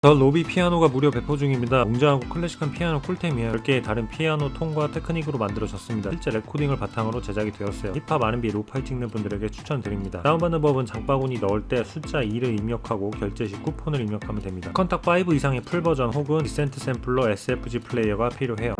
더 로비 피아노가 무료 배포 중입니다. 웅장하고 클래식한 피아노 꿀템이에요. 10개의 다른 피아노 톤과 테크닉으로 만들어졌습니다. 실제 레코딩을 바탕으로 제작이 되었어요. 힙합, R&B, 로파이 찍는 분들에게 추천드립니다. 다운받는 법은 장바구니 넣을 때 숫자 2를 입력하고 결제 시 쿠폰을 입력하면 됩니다. 컨탁 5 이상의 풀 버전 혹은 디센트 샘플러 SFG 플레이어가 필요해요.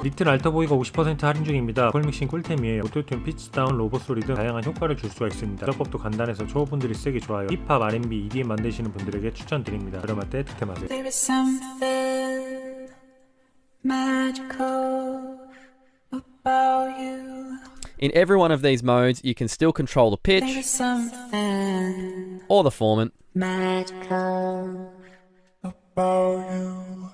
리틀 알터보이가 50% 할인 중입니다. 보컬 믹싱 꿀템이에요. 오토튠, 피치 다운, 로봇 소리 등 다양한 효과를 줄 수가 있습니다. 작업도 간단해서 초보분들이 쓰기 좋아요. 힙합, R&B, EDM 만드시는 분들에게 추천드립니다. 여름할 때 득템하세요. There is something magical about you. In every one of these modes, you can still control the There pitch is something or the formant, magical about you.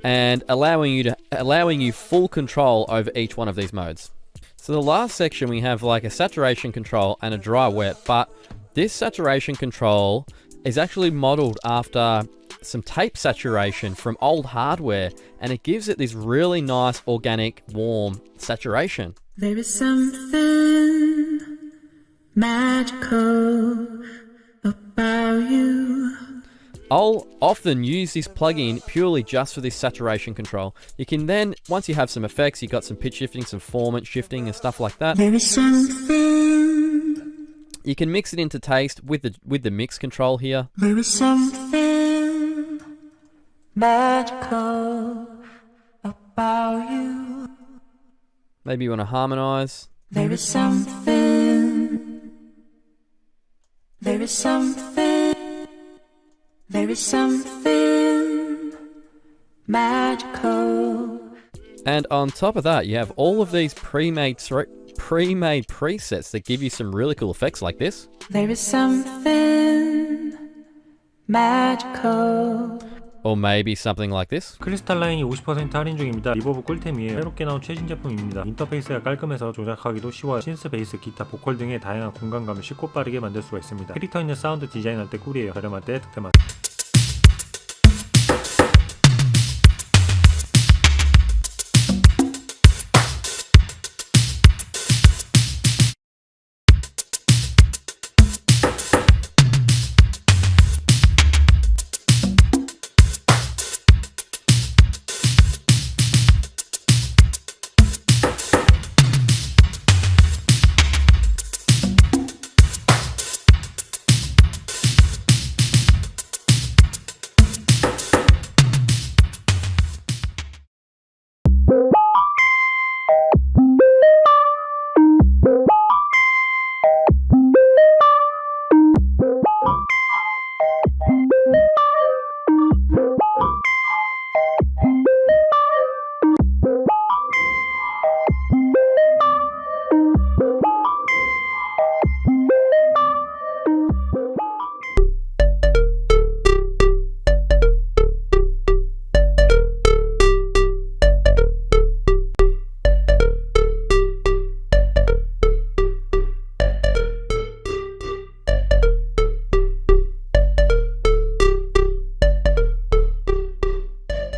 and allowing you full control over each one of these modes. So the last section we have like a saturation control and a dry wet, but this saturation control is actually modeled after some tape saturation from old hardware, and it gives it this really nice organic warm saturation. There is something magical about you. I'll often use this plugin purely just for this saturation control. You can then, once you have some effects, you've got some pitch shifting, some formant shifting and stuff like that. There is something. You can mix it into taste with the mix control here. There is something magical about you. Maybe you want to harmonize. There is something. There is something. There is something magical. And on top of that, you have all of these pre-made presets that give you some really cool effects like this. There is something magical. Or maybe something like this. 크리스탈라인이 50% 할인 중입니다. 리버브 꿀템이에요. 새롭게 나온 최신 제품입니다. 인터페이스가 깔끔해서 조작하기도 쉬워요. 신스, 베이스, 기타, 보컬 등의 다양한 공간감을 쉽고 빠르게 만들 수가 있습니다. 캐릭터 있는 사운드 디자인할 때 꿀이에요. 저렴할 때 득템하세요.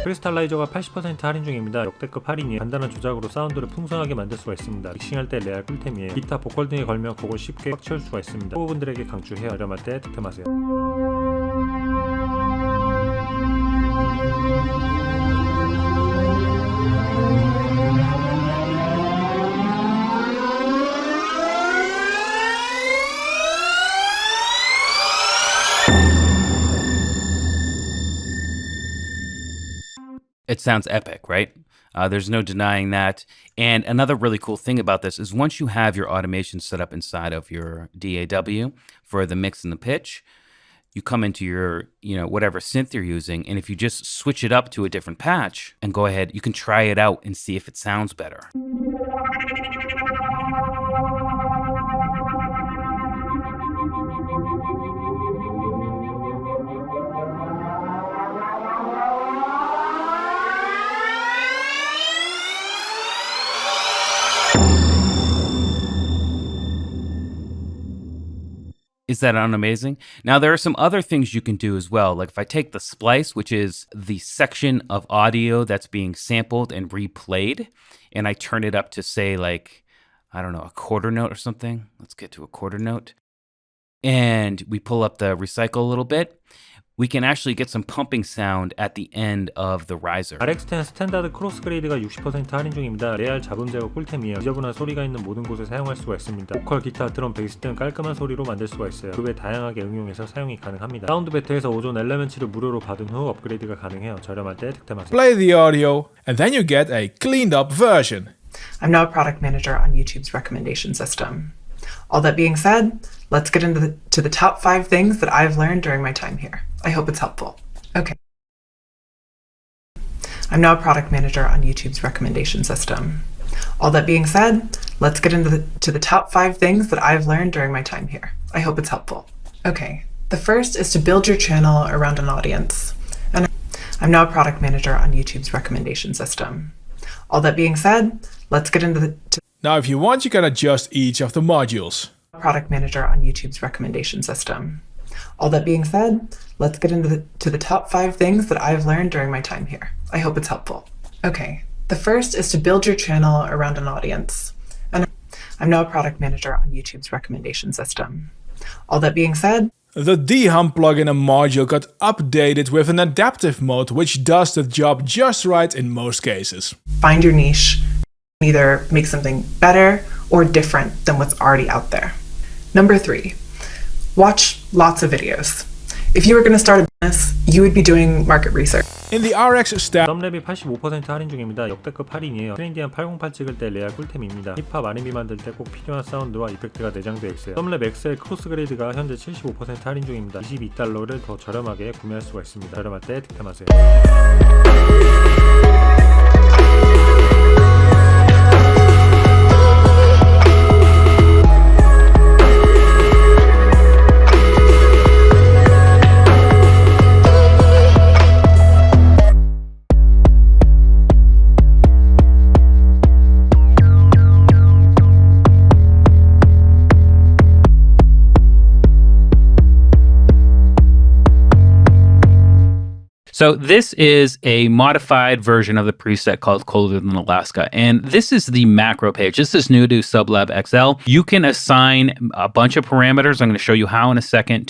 크리스탈라이저가 80% 할인 중입니다. 역대급 할인이에요. 간단한 조작으로 사운드를 풍성하게 만들 수가 있습니다. 믹싱할 때 레알 꿀템이에요. 기타, 보컬 등에 걸면 그걸 쉽게 꽉 채울 수가 있습니다. 후보분들에게 강추해요. 저렴할 때 득템하세요. It sounds epic, right? There's no denying that. And another really cool thing about this is once you have your automation set up inside of your DAW for the mix and the pitch, you come into your, whatever synth you're using, and if you just switch it up to a different patch and go ahead, you can try it out and see if it sounds better. Is that unamazing? Now, there are some other things you can do as well. Like if I take the splice, which is the section of audio that's being sampled and replayed, and I turn it up to say like, I don't know, a quarter note or something. Let's get to a quarter note. And we pull up the recycle a little bit. We can actually get some pumping sound at the end of the riser. RX10 스탠다드 크로스그레이드가 60% 할인 중입니다. 레알 잡음 제거 꿀템이에요. 지저분한 소리가 있는 모든 곳에 사용할 수가 있습니다. 보컬, 기타, 드럼, 베이스 등 깔끔한 소리로 만들 수가 있어요. 그 외 다양하게 응용해서 사용이 가능합니다. 사운드 배트에서 5존 엘레멘츠를 무료로 받은 후 업그레이드가 가능해요. 저렴할 때 득템하세요. Play the audio, and then you get a cleaned up version. I'm now a product manager on YouTube's recommendation system. All that being said, let's get into the top 5 things that I've learned during my time here. I hope it's helpful. Okay. I'm now a product manager on YouTube's recommendation system. All that being said, let's get into the top 5 things that I've learned during my time here. I hope it's helpful. Okay. The first is to build your channel around an audience. And I'm now a product manager on YouTube's recommendation system. All that being said, let's get into Now, if you want, you can adjust each of the modules. Product manager on YouTube's recommendation system. All that being said, let's get into the top 5 things that I've learned during my time here. I hope it's helpful. Okay. The first is to build your channel around an audience. And I'm now a product manager on YouTube's recommendation system. All that being said, The D-Hum plugin and module got updated with an adaptive mode, which does the job just right in most cases. find your niche, either make something better or different than what's already out there. Number 3, watch lots of videos. If you were going to start a business, you would be doing market research. In the RX Standard 썸랩이 85% 할인 중입니다. 역대급 할인이에요. 트렌디한 808 찍을 때 레알 꿀템입니다. 힙합 R&B 만들 때 꼭 필요한 사운드와 이펙트가 내장되어 있어요. 썸랩 XL 크로스그레이드가 현재 75% 할인 중입니다. $22를 더 저렴하게 구매할 수가 있습니다. 저렴할 때 득템하세요. So this is a modified version of the preset called Colder Than Alaska. And this is the macro page. This is new to SubLab XL. You can assign a bunch of parameters. I'm going to show you how in a second